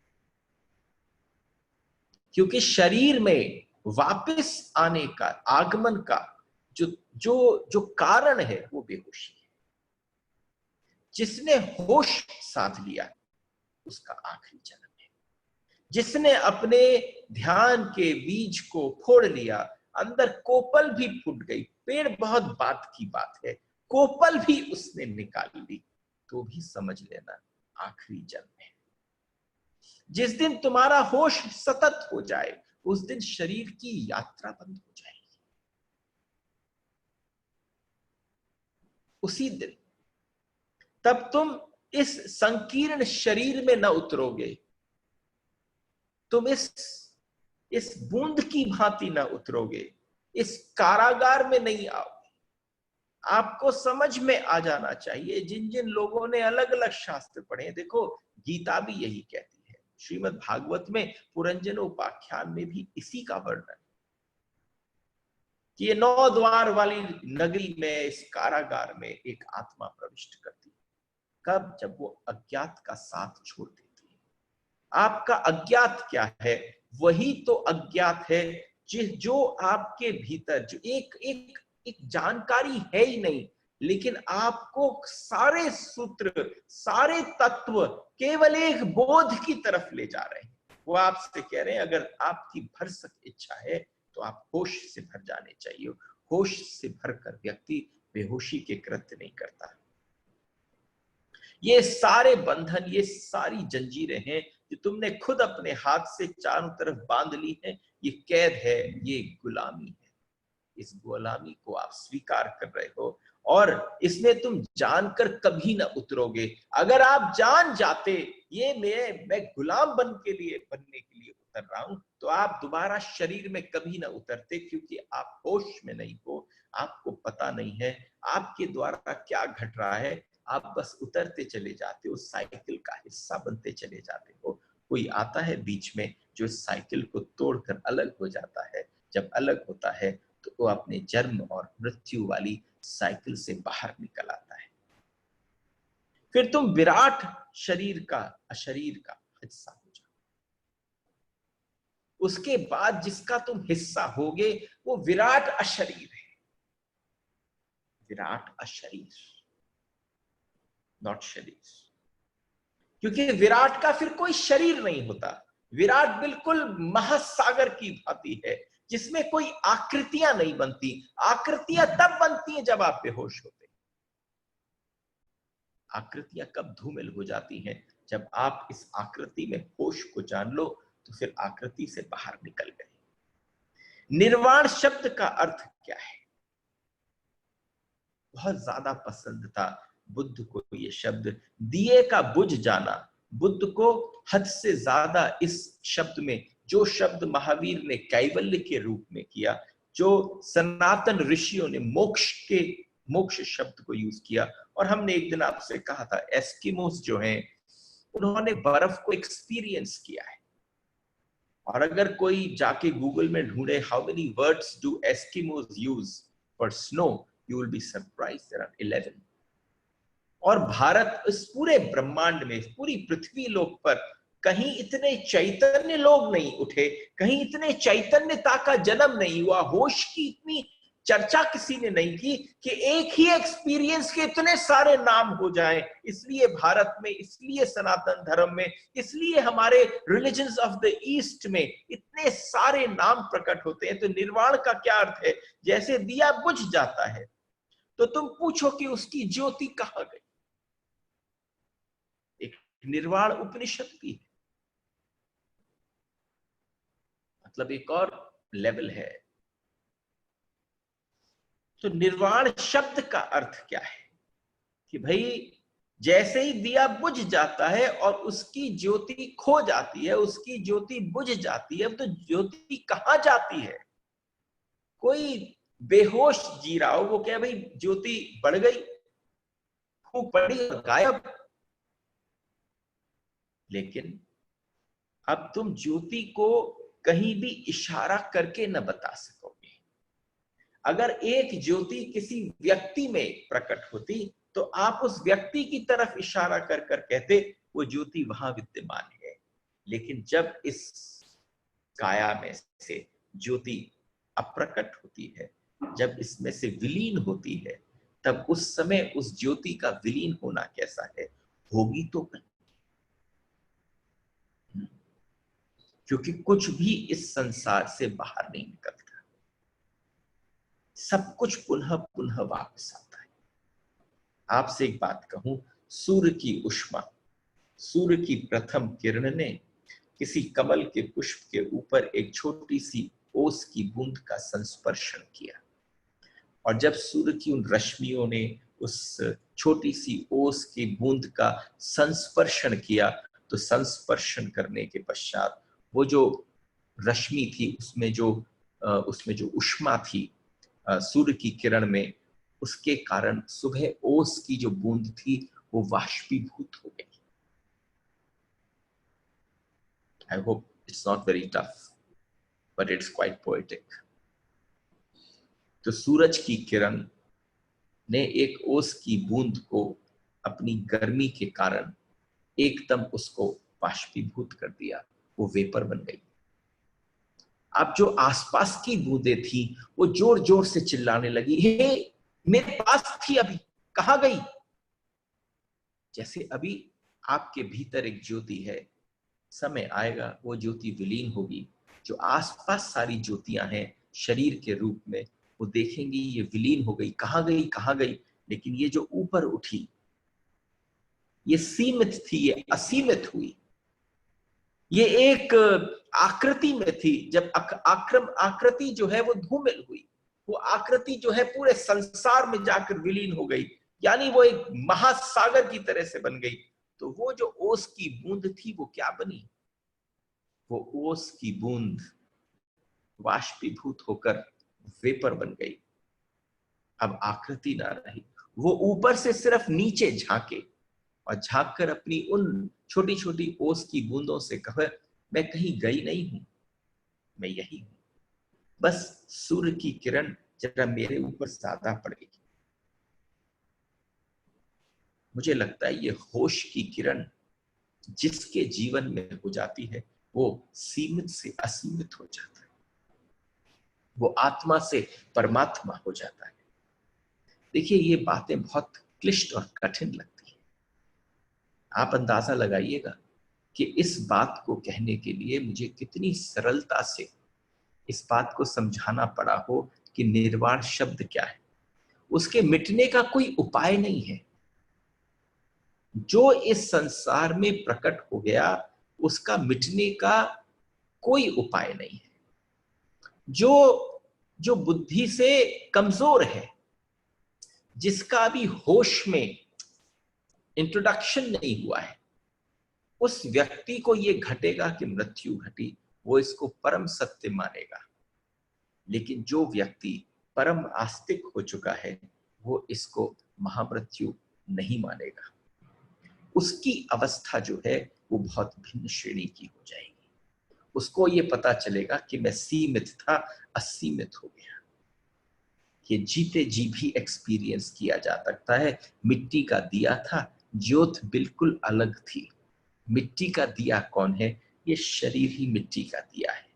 क्योंकि शरीर में वापस आने का, आगमन का जो जो जो कारण है वो बेहोशी है। जिसने होश साध लिया उसका आखिरी जन्म है। जिसने अपने ध्यान के बीज को फोड़ लिया, अंदर कोपल भी फूट गई, पेड़ बहुत बात की बात है, कोपल भी उसने निकाल ली, तो भी समझ लेना आखिरी जन्म है। जिस दिन तुम्हारा होश सतत हो जाए, उस दिन शरीर की यात्रा बंद हो जाएगी। उसी दिन, तब तुम इस संकीर्ण शरीर में न उतरोगे, तुम इस बूंद की भांति न उतरोगे, इस कारागार में नहीं आओगे। आपको समझ में आ जाना चाहिए, जिन जिन लोगों ने अलग अलग शास्त्र पढ़े, देखो गीता भी यही कहती है, श्रीमद् भागवत में पुरंजन उपाख्यान में भी इसी का वर्णन कि ये 9 द्वार वाली नगरी में, इस कारागार में एक आत्मा प्रविष्ट करती है। कब? जब वो अज्ञात का साथ छोड़ देती है। आपका अज्ञात क्या है? वही तो अज्ञात है जो आपके भीतर, जो एक जानकारी है ही नहीं, लेकिन आपको सारे सूत्र, सारे तत्व केवल एक बोध की तरफ ले जा रहे हैं। वो आपसे कह रहे हैं अगर आपकी भरसक इच्छा है तो आप होश से भर जाने चाहिए। होश से भरकर व्यक्ति बेहोशी के कृत्य नहीं करता। ये सारे बंधन, ये सारी जंजीरें हैं जो तुमने खुद अपने हाथ से चारों तरफ बांध ली हैं, ये कैद है, ये गुलामी है। इस गुलामी को आप स्वीकार कर रहे हो और इसमें तुम जानकर कभी ना उतरोगे। अगर आप जान जाते ये मैं गुलाम बनने के लिए उतर रहा हूं, तो आप दोबारा शरीर में कभी ना उतरते, क्योंकि आप होश में नहीं हो, आपको पता नहीं है आपके द्वारा क्या घट रहा है। आप बस उतरते चले जाते हो, साइकिल का हिस्सा बनते चले जाते हो। कोई आता है बीच में जो साइकिल को तोड़कर अलग हो जाता है। जब अलग होता है तो वो अपने जन्म और मृत्यु वाली साइकिल से बाहर निकल आता है। फिर तुम विराट शरीर का, अशरीर का हिस्सा हो जाओ। उसके बाद जिसका तुम हिस्सा होगे वो विराट अशरीर है। विराट अशरीर, नॉट शरीर, क्योंकि विराट का फिर कोई शरीर नहीं होता। विराट बिल्कुल महासागर की भांति है जिसमें कोई आकृतियां नहीं बनती। आकृतियां तब बनती हैं जब आप बेहोश होते। आकृतियां कब धूमिल हो जाती हैं? जब आप इस आकृति में होश को जान लो, तो फिर आकृति से बाहर निकल गए। निर्वाण शब्द का अर्थ क्या है? बहुत ज्यादा पसंद था बुद्ध को ये शब्द, दिए का बुझ जाना। बुद्ध को हद से ज्यादा इस शब्द में, जो शब्द महावीर ने कैवल्य के रूप में किया, जो सनातन ऋषियों ने मोक्ष शब्द को यूज किया। और हमने एक दिन आपसे कहा था एस्किमोस जो हैं, उन्होंने बर्फ को एक्सपीरियंस किया है। और अगर कोई जाके गूगल में ढूंढे how many words do Eskimos use for snow, you will be surprised, there are 11। और भारत इस पूरे ब्रह्मांड में, पूरी पृथ्वी लोक पर कहीं इतने चैतन्य लोग नहीं उठे, कहीं इतने चैतन्यता का जन्म नहीं हुआ, होश की इतनी चर्चा किसी ने नहीं की कि एक ही एक्सपीरियंस के इतने सारे नाम हो जाएं। इसलिए भारत में, इसलिए सनातन धर्म में, इसलिए हमारे रिलीजन्स ऑफ द ईस्ट में इतने सारे नाम प्रकट होते हैं। तो निर्वाण का क्या अर्थ है? जैसे दिया बुझ जाता है तो तुम पूछो कि उसकी ज्योति कहां गई। एक निर्वाण उपनिषद भी है, मतलब एक और लेवल है। तो निर्वाण शब्द का अर्थ क्या है? कि भाई जैसे ही दिया बुझ जाता है और उसकी ज्योति खो जाती है, उसकी ज्योति बुझ जाती है, तो ज्योति कहां जाती है? कोई बेहोश जी रहा हो, वो क्या भाई ज्योति बढ़ गई, फूंक पड़ी और गायब। लेकिन अब तुम ज्योति को कहीं भी इशारा करके न बता सकोगे। अगर एक ज्योति किसी व्यक्ति में प्रकट होती तो आप उस व्यक्ति की तरफ इशारा कर कर कहते वो ज्योति वहां विद्यमान है। लेकिन जब इस काया में से ज्योति अप्रकट होती है, जब इसमें से विलीन होती है, तब उस समय उस ज्योति का विलीन होना कैसा है? होगी तो क्योंकि कुछ भी इस संसार से बाहर नहीं निकलता, सब कुछ पुनः पुनः वापस आता है। आपसे एक बात कहूं, सूर्य की उष्मा, सूर्य की प्रथम किरण ने किसी कमल के पुष्प के ऊपर एक छोटी सी ओस की बूंद का संस्पर्शन किया, और जब सूर्य की उन रश्मियों ने उस छोटी सी ओस की बूंद का संस्पर्शन किया, तो संस्पर्शन करने के पश्चात वो जो रश्मि थी, उसमें जो ऊष्मा थी सूर्य की किरण में, उसके कारण सुबह ओस की जो बूंद थी वो वाष्पीभूत हो गई। I hope it's not very tough, but it's quite poetic. तो सूरज की किरण ने एक ओस की बूंद को अपनी गर्मी के कारण एकदम उसको वाष्पीभूत कर दिया, वो वेपर बन गई। अब जो आसपास की बूंदें थी वो जोर जोर से चिल्लाने लगी, हे मेरे पास थी, अभी कहां गई? जैसे अभी आपके भीतर एक ज्योति है, समय आएगा वो ज्योति विलीन होगी, जो आसपास सारी ज्योतियां हैं शरीर के रूप में, वो देखेंगी ये विलीन हो गई, कहां गई कहां गई। लेकिन ये जो ऊपर उठी, ये सीमित थी, ये असीमित हुई। ये एक आकृति में थी, जब आकृति जो है वो धूमिल हुई, वो आकृति जो है पूरे संसार में जाकर विलीन हो गई, यानी वो एक महासागर की तरह से बन गई। तो वो जो ओस की बूंद थी वो क्या बनी? वो ओस की बूंद वाष्पीभूत होकर वेपर बन गई। अब आकृति ना रही, वो ऊपर से सिर्फ नीचे झांके और झांक कर अपनी उन छोटी छोटी ओस की बूंदों से कहे, मैं कहीं गई नहीं हूं, मैं यही हूं, बस सूर्य की किरण जरा मेरे ऊपर ज्यादा पड़ेगी। मुझे लगता है ये होश की किरण जिसके जीवन में हो जाती है वो सीमित से असीमित हो जाता है, वो आत्मा से परमात्मा हो जाता है। देखिए ये बातें बहुत क्लिष्ट और कठिन लगती हैं। आप अंदाजा लगाइएगा कि इस बात को कहने के लिए मुझे कितनी सरलता से इस बात को समझाना पड़ा हो कि निर्वाण शब्द क्या है। उसके मिटने का कोई उपाय नहीं है। जो इस संसार में प्रकट हो गया उसका मिटने का कोई उपाय नहीं है। जो जो बुद्धि से कमजोर है, जिसका अभी होश में इंट्रोडक्शन नहीं हुआ है, उस व्यक्ति को यह घटेगा कि मृत्यु घटी, वो इसको परम सत्य मानेगा। लेकिन जो व्यक्ति परम आस्तिक हो चुका है वो इसको महामृत्यु नहीं मानेगा। उसकी अवस्था जो है वो बहुत भिन्न श्रेणी की हो जाएगी। उसको ये पता चलेगा कि मैं सीमित था, असीमित हो गया। ये जीते जी भी एक्सपीरियंस किया जा सकता है। मिट्टी का दिया था, ज्योत बिल्कुल अलग थी। मिट्टी का दिया कौन है? ये शरीर ही मिट्टी का दिया है।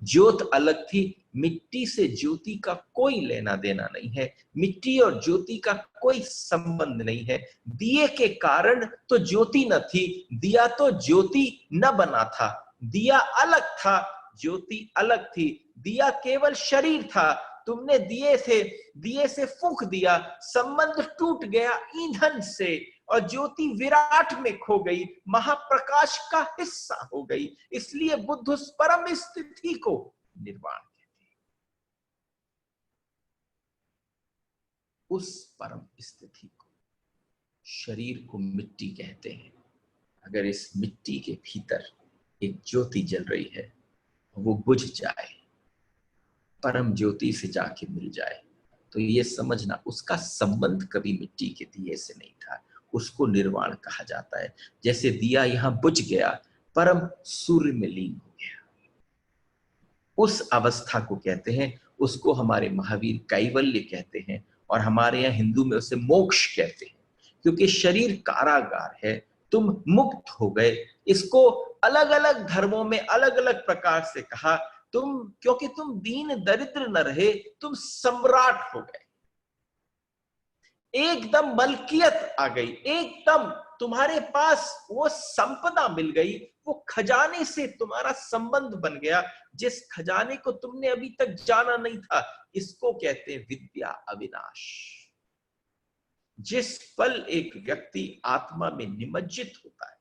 ज्योत अलग थी, मिट्टी से ज्योति का कोई लेना देना नहीं है, मिट्टी और ज्योति का कोई संबंध नहीं है। दिए के कारण तो ज्योति न थी, दिया तो ज्योति न बना था। दिया अलग था, ज्योति अलग थी। दिया केवल शरीर था, तुमने दिए से फूंक दिया, संबंध टूट गया ईंधन से और ज्योति विराट में खो गई, महाप्रकाश का हिस्सा हो गई। इसलिए बुद्ध उस परम स्थिति को निर्वाण कहते हैं। उस परम स्थिति को, शरीर को मिट्टी कहते हैं। अगर इस मिट्टी के भीतर एक ज्योति जल रही है, वो बुझ जाए, परम ज्योति से जाके मिल जाए, तो ये समझना उसका संबंध कभी मिट्टी के दिए से नहीं था, उसको निर्वाण कहा जाता है। जैसे दिया यहां बुझ गया, परम सूर्य में लीन हो गया, उस अवस्था को कहते हैं। उसको हमारे महावीर कैवल्य कहते हैं और हमारे यहाँ हिंदू में उसे मोक्ष कहते हैं। क्योंकि शरीर कारागार है, तुम मुक्त हो गए। इसको अलग अलग धर्मों में अलग अलग प्रकार से कहा। क्योंकि तुम दीन दरिद्र न रहे, तुम सम्राट हो गए। एकदम मलकियत आ गई, एकदम तुम्हारे पास वो संपदा मिल गई, वो खजाने से तुम्हारा संबंध बन गया, जिस खजाने को तुमने अभी तक जाना नहीं था। इसको कहते हैं विद्या अविनाश। जिस पल एक व्यक्ति आत्मा में निमज्जित होता है,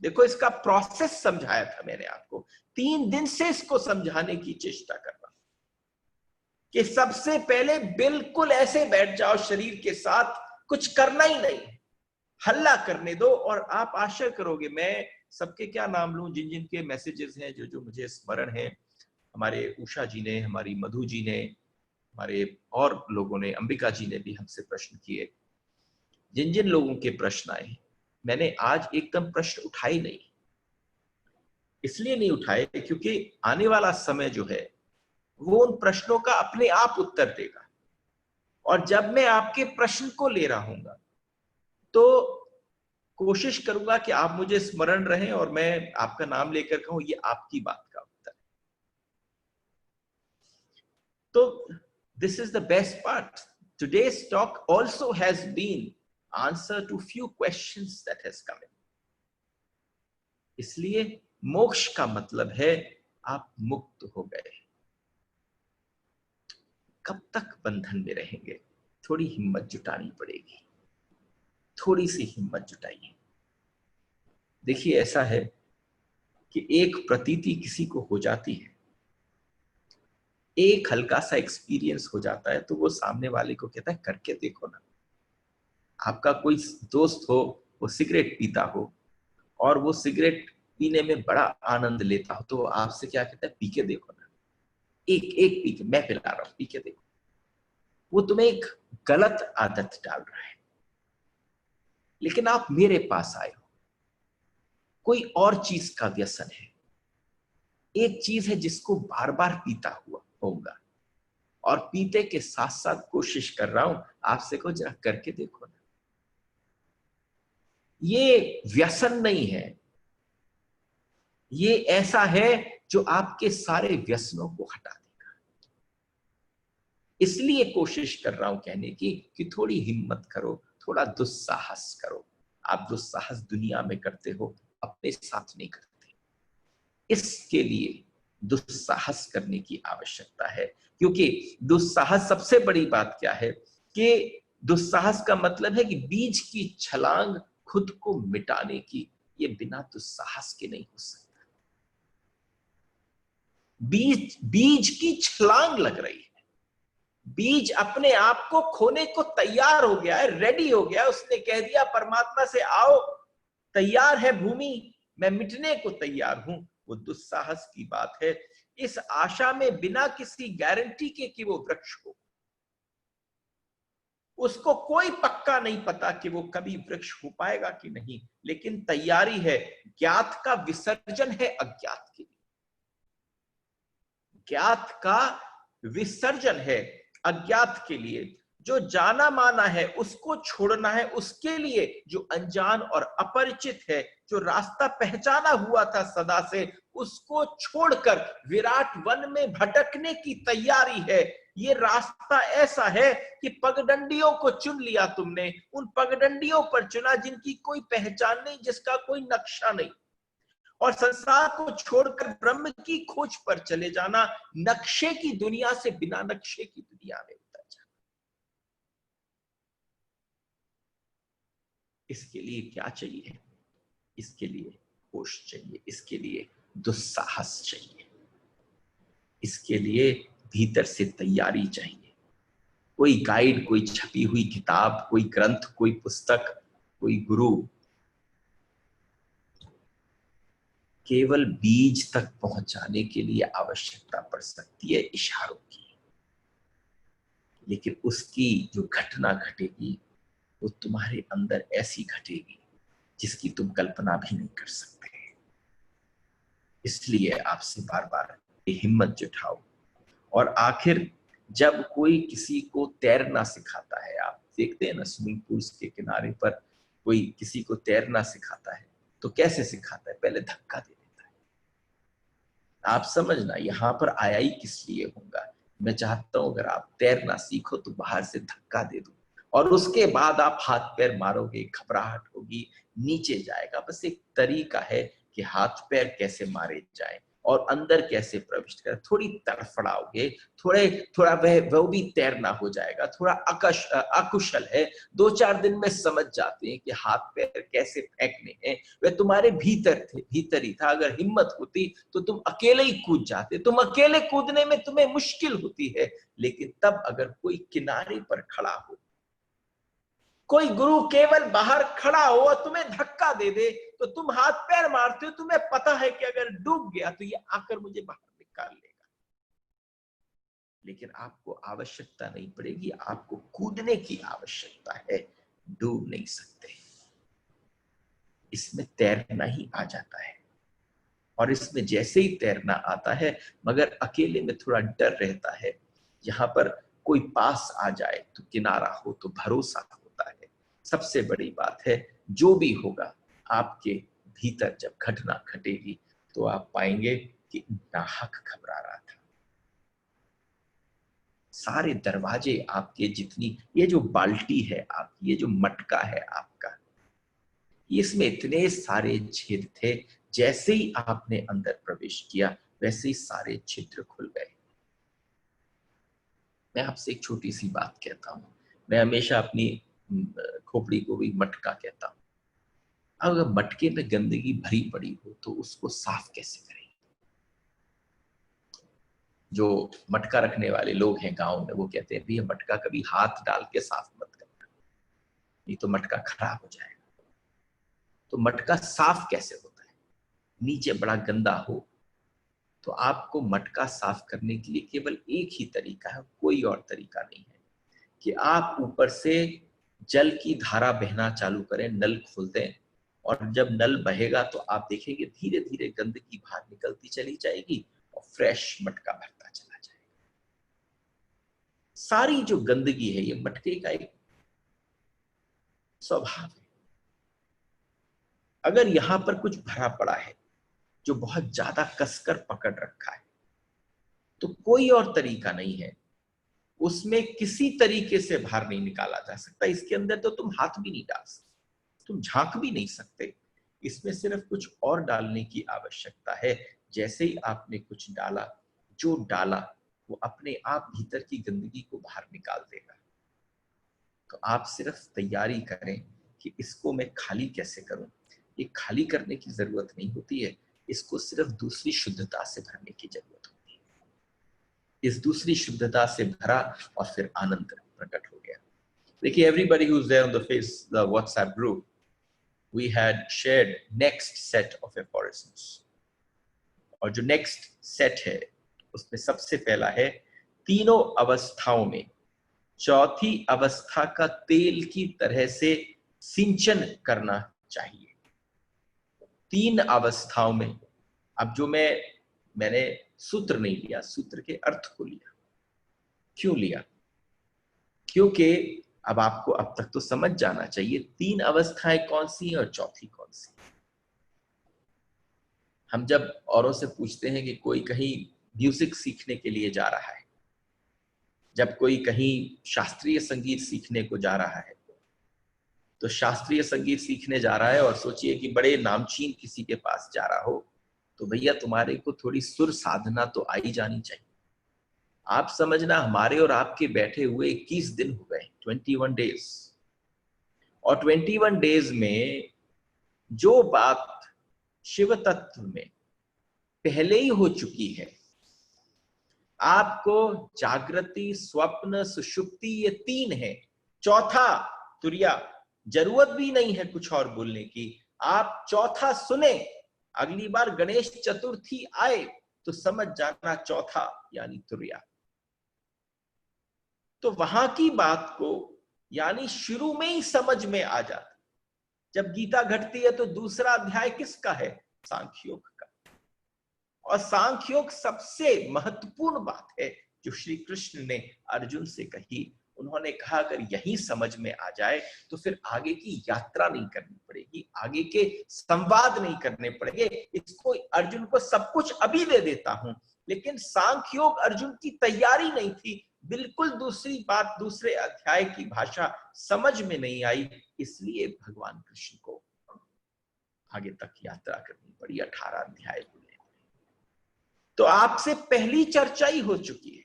देखो इसका प्रोसेस समझाया था मैंने आपको, 3 दिन से इसको समझाने की चेष्टा कर रहा हूं। कि सबसे पहले बिल्कुल ऐसे बैठ जाओ शरीर के साथ, कुछ करना ही नहीं, हल्ला करने दो। और आप आश्चर्य करोगे, मैं सबके क्या नाम लूं, जिन जिन के मैसेजेस हैं, जो जो मुझे स्मरण है। हमारे उषा जी ने, हमारी मधु जी ने, हमारे और लोगों ने, अंबिका जी ने भी हमसे प्रश्न किए। जिन जिन लोगों के प्रश्न आए, मैंने आज एकदम प्रश्न उठाए नहीं। इसलिए नहीं उठाए क्योंकि आने वाला समय जो है वो उन प्रश्नों का अपने आप उत्तर देगा। और जब मैं आपके प्रश्न को ले रहा हूंगा तो कोशिश करूंगा कि आप मुझे स्मरण रहें और मैं आपका नाम लेकर कहूं ये आपकी बात का उत्तर है। तो this is the best part. Today's talk also has been answer to few questions that has come in. इसलिए मोक्ष का मतलब है आप मुक्त हो गए। कब तक बंधन में रहेंगे? थोड़ी हिम्मत जुटानी पड़ेगी, थोड़ी सी हिम्मत जुटाइए। देखिए ऐसा है कि एक प्रतीति किसी को हो जाती है, एक हल्का सा एक्सपीरियंस हो जाता है, तो वो सामने वाले को कहता है करके देखो ना। आपका कोई दोस्त हो, वो सिगरेट पीता हो और वो सिगरेट पीने में बड़ा आनंद लेता हो, तो वो आपसे क्या कहता है, पी के देखो ना, एक एक पी के, मैं पिला रहा हूं, पी के देखो। वो तुम्हें एक गलत आदत डाल रहा है। लेकिन आप मेरे पास आए हो, कोई और चीज का व्यसन है, एक चीज है जिसको बार बार पीता हुआ होगा, और पीते के साथ साथ कोशिश कर रहा हूं आपसे को जरा करके देखो ना। ये व्यसन नहीं है, ये ऐसा है जो आपके सारे व्यसनों को हटा देगा। इसलिए कोशिश कर रहा हूं कहने की कि थोड़ी हिम्मत करो, थोड़ा दुस्साहस करो। आप दुस्साहस दुनिया में करते हो, अपने साथ नहीं करते। इसके लिए दुस्साहस करने की आवश्यकता है, क्योंकि दुस्साहस, सबसे बड़ी बात क्या है कि दुस्साहस का मतलब है कि बीज की छलांग खुद को मिटाने की। ये बिना दुस्साहस के नहीं हो सकता। बीज बीज की छलांग लग रही है, बीज अपने आप को खोने को तैयार हो गया है, रेडी हो गया। उसने कह दिया परमात्मा से, आओ, तैयार है भूमि, मैं मिटने को तैयार हूं। वो दुस्साहस की बात है, इस आशा में बिना किसी गारंटी के कि वो वृक्ष हो। उसको कोई पक्का नहीं पता कि वो कभी वृक्ष हो पाएगा कि नहीं, लेकिन तैयारी है। ज्ञात का विसर्जन है अज्ञात के लिए, ज्ञात का विसर्जन है अज्ञात के लिए। जो जाना माना है उसको छोड़ना है उसके लिए, जो अनजान और अपरिचित है, जो रास्ता पहचाना हुआ था सदा से, उसको छोड़कर विराट वन में भटकने की तैयारी है। ये रास्ता ऐसा है कि पगडंडियों को चुन लिया तुमने, उन पगडंडियों पर चुना जिनकी कोई पहचान नहीं, जिसका कोई नक्शा नहीं, और संसार को छोड़कर ब्रह्म की खोज पर चले जाना। नक्शे की दुनिया से बिना नक्शे की दुनिया में उतर जाना। इसके लिए क्या चाहिए? इसके लिए होश चाहिए, इसके लिए दुस्साहस चाहिए, इसके लिए भीतर से तैयारी चाहिए। कोई गाइड, कोई छपी हुई किताब, कोई ग्रंथ, कोई पुस्तक, कोई गुरु केवल बीज तक पहुंचाने के लिए आवश्यकता पड़ सकती है इशारों की, लेकिन उसकी जो घटना घटेगी वो तुम्हारे अंदर ऐसी घटेगी जिसकी तुम कल्पना भी नहीं कर सकते। इसलिए आपसे बार बार हिम्मत जुटाओ। और आखिर जब कोई किसी को तैरना सिखाता है, आप देखते हैं ना स्विमिंग पूल्स के किनारे पर कोई किसी को तैरना सिखाता है, तो कैसे सिखाता है? पहले धक्का दे देता है। आप समझना, यहां पर आया ही किस लिए होगा। मैं चाहता हूं अगर आप तैरना सीखो तो बाहर से धक्का दे दो, और उसके बाद आप हाथ पैर मारोगे, घबराहट होगी, नीचे जाएगा। बस एक तरीका है कि हाथ पैर कैसे मारे जाए। और अंदर कैसे प्रविष्ट कर, थोड़ी तड़फड़ाओगे, थोड़ा वह भी तैरना हो जाएगा, थोड़ा अकुशल है, 2-4 दिन में समझ जाते हैं कि हाथ पैर कैसे फेंकने हैं। वह तुम्हारे भीतर ही था। अगर हिम्मत होती तो तुम अकेले ही कूद जाते। तुम अकेले कूदने में तुम्हें मुश्किल होती है, लेकिन तब अगर कोई किनारे पर खड़ा हो, कोई गुरु केवल बाहर खड़ा हो और तुम्हें धक्का दे दे, तो तुम हाथ पैर मारते हो। तुम्हें पता है कि अगर डूब गया तो ये आकर मुझे बाहर निकाल लेगा, लेकिन आपको आवश्यकता नहीं पड़ेगी, आपको कूदने की आवश्यकता है, डूब नहीं सकते। इसमें तैरना ही आ जाता है, और इसमें जैसे ही तैरना आता है, मगर अकेले में थोड़ा डर रहता है। यहाँ पर कोई पास आ जाए तो किनारा हो तो भरोसा होता है। सबसे बड़ी बात है, जो भी होगा आपके भीतर जब घटना घटेगी तो आप पाएंगे कि नाहक घबरा रहा था। सारे दरवाजे आपके, जितनी ये जो बाल्टी है आपकी, ये जो मटका है आपका, इसमें इतने सारे छेद थे, जैसे ही आपने अंदर प्रवेश किया वैसे ही सारे छिद्र खुल गए। मैं आपसे एक छोटी सी बात कहता हूं, मैं हमेशा अपनी खोपड़ी को भी मटका कहता हूं। अगर मटके में गंदगी भरी पड़ी हो तो उसको साफ कैसे करें? जो मटका रखने वाले लोग हैं गांव में, वो कहते हैं भैया मटका कभी हाथ डाल के साफ मत करना, नहीं तो मटका खराब हो जाएगा। तो मटका साफ कैसे होता है? नीचे बड़ा गंदा हो तो आपको मटका साफ करने के लिए केवल एक ही तरीका है, कोई और तरीका नहीं है, कि आप ऊपर से जल की धारा बहना चालू करें, नल खोल दें, और जब नल बहेगा तो आप देखेंगे धीरे धीरे गंदगी बाहर निकलती चली जाएगी और फ्रेश मटका भरता चला जाएगा। सारी जो गंदगी है ये मटके का एक स्वभाव है। अगर यहां पर कुछ भरा पड़ा है जो बहुत ज्यादा कसकर पकड़ रखा है, तो कोई और तरीका नहीं है, उसमें किसी तरीके से बाहर नहीं निकाला जा सकता। इसके अंदर तो तुम हाथ भी नहीं डाल सकते, तुम झांक भी नहीं सकते। इसमें सिर्फ कुछ और डालने की आवश्यकता है। जैसे ही आपने कुछ डाला, जो डाला वो अपने आप भीतर की गंदगी को बाहर निकाल देगा। तो आप सिर्फ तैयारी करें कि इसको मैं खाली कैसे करूं। ये खाली करने की जरूरत नहीं होती है, इसको सिर्फ दूसरी शुद्धता से भरने की जरूरत होती है। इस दूसरी शुद्धता से भरा और फिर आनंद प्रकट हो गया। देखिए, everybody who is there on the WhatsApp group, we had shared next set of aphorisms, और जो नेक्स्ट सेट है उसमें सबसे पहला है, तीनों अवस्थाओं में चौथी अवस्था का तेल की तरह से सिंचन करना चाहिए। 3 अवस्थाओं में। अब जो मैंने सूत्र नहीं लिया, सूत्र के अर्थ को लिया। क्यों लिया? क्योंकि अब आपको अब तक तो समझ जाना चाहिए 3 अवस्थाएं कौन सी हैं और चौथी कौन सी। हम जब औरों से पूछते हैं कि कोई कहीं म्यूजिक सीखने के लिए जा रहा है, जब कोई कहीं शास्त्रीय संगीत सीखने को जा रहा है, तो शास्त्रीय संगीत सीखने जा रहा है और सोचिए कि बड़े नामचीन किसी के पास जा रहा हो, तो भैया तुम्हारे को थोड़ी सुर साधना तो आई जानी चाहिए। आप समझना, हमारे और आपके बैठे हुए 21 दिन हो गए, 21 डेज, और 21 डेज में जो बात शिव तत्व में पहले ही हो चुकी है, आपको जागृति, स्वप्न, सुषुप्ति, ये 3 है, चौथा तुरिया, जरूरत भी नहीं है कुछ और बोलने की। आप चौथा सुने, अगली बार गणेश चतुर्थी आए तो समझ जाना चौथा यानी तुरिया। तो वहां की बात को यानी शुरू में ही समझ में आ जाती। जब गीता घटती है तो दूसरा अध्याय किसका है? सांख्योग का। और सांख्योग सबसे महत्वपूर्ण बात है जो श्री कृष्ण ने अर्जुन से कही। उन्होंने कहा अगर यही समझ में आ जाए तो फिर आगे की यात्रा नहीं करनी पड़ेगी, आगे के संवाद नहीं करने पड़ेंगे। इसको अर्जुन को सब कुछ अभी दे देता हूं। लेकिन सांख्योग अर्जुन की तैयारी नहीं थी, बिल्कुल दूसरी बात, दूसरे अध्याय की भाषा समझ में नहीं आई, इसलिए भगवान कृष्ण को आगे तक यात्रा करनी पड़ी, 18 अध्याय बोले। तो आपसे पहली चर्चा ही हो चुकी है,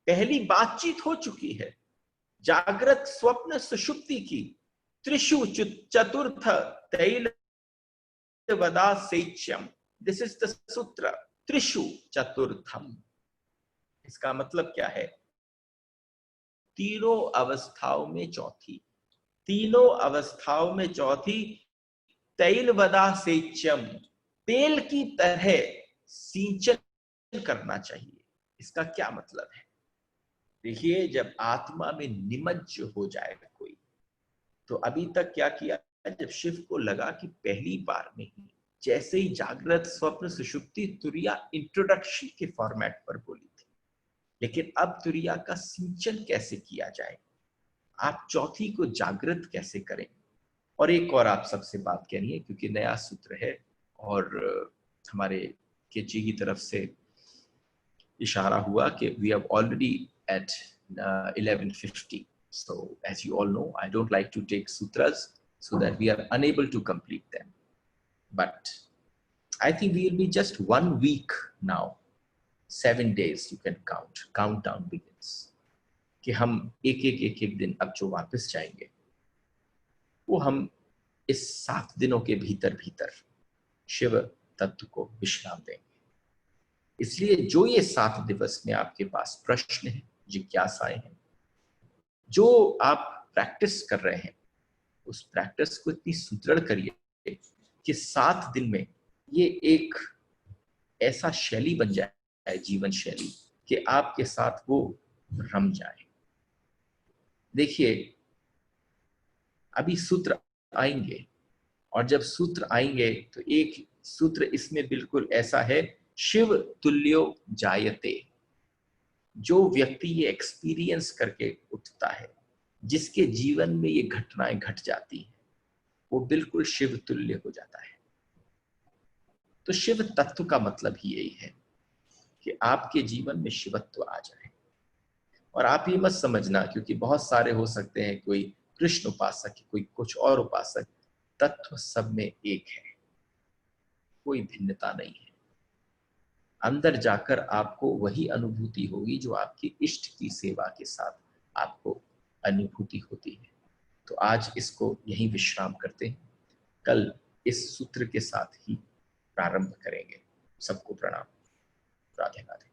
पहली बातचीत हो चुकी है। जागृत स्वप्न सुषुप्ति की त्रिषु चतुर्थ तैल वदा सेच्यम, दिस इज द सूत्र। त्रिषु चतुर्थम, इसका मतलब क्या है? तीनों अवस्थाओं में चौथी, तीनों अवस्थाओं में चौथी। तैल वदा सेच्यम, तेल की तरह सिंचन करना चाहिए। इसका क्या मतलब है? देखिए, जब आत्मा में निमज्ज हो जाएगा कोई, तो अभी तक क्या किया, जब शिव को लगा कि पहली बार में ही जैसे ही जागृत स्वप्न सुषुप्ति तुरिया इंट्रोडक्शन के फॉर्मेट पर बोली थी, लेकिन अब तुरिया का सिंचन कैसे किया जाए, आप चौथी को जागृत कैसे करें। और एक और आप सबसे बात कहनी है, क्योंकि नया सूत्र है और हमारे के जी की तरफ से इशारा हुआ कि we have already at 11:50. So as you all know, I don't like to take sutras so that we are unable to complete them. But I think we will be just 1 week now. 7 days you can count. Countdown begins. कि हम एक एक दिन अब जो वापस जाएंगे, वो हम इस 7 दिनों के भीतर भीतर शिव तत्व को विश्राम देंगे। इसलिए जो ये 7 दिवस में आपके पास प्रश्न है, जिज्ञासाएं हैं, जो आप प्रैक्टिस कर रहे हैं, उस प्रैक्टिस को इतनी सुदृढ़ करिए कि 7 दिन में ये एक ऐसा शैली बन जाए, जीवन शैली, कि आपके साथ वो रम जाए। देखिए, अभी सूत्र आएंगे, और जब सूत्र आएंगे तो एक सूत्र इसमें बिल्कुल ऐसा है, शिव तुल्यो जायते। जो व्यक्ति ये एक्सपीरियंस करके उठता है, जिसके जीवन में ये घटनाएं घट जाती हैं, वो बिल्कुल शिव तुल्य हो जाता है। तो शिव तत्व का मतलब ही यही है कि आपके जीवन में शिवत्व आ जाए। और आप ये मत समझना, क्योंकि बहुत सारे हो सकते हैं, कोई कृष्ण उपासक, कोई कुछ और उपासक, तत्व सब में एक है, कोई भिन्नता नहीं है। अंदर जाकर आपको वही अनुभूति होगी जो आपकी इष्ट की सेवा के साथ आपको अनुभूति होती है। तो आज इसको यहीं विश्राम करते हैं, कल इस सूत्र के साथ ही प्रारंभ करेंगे। सबको प्रणाम। राधे राधे।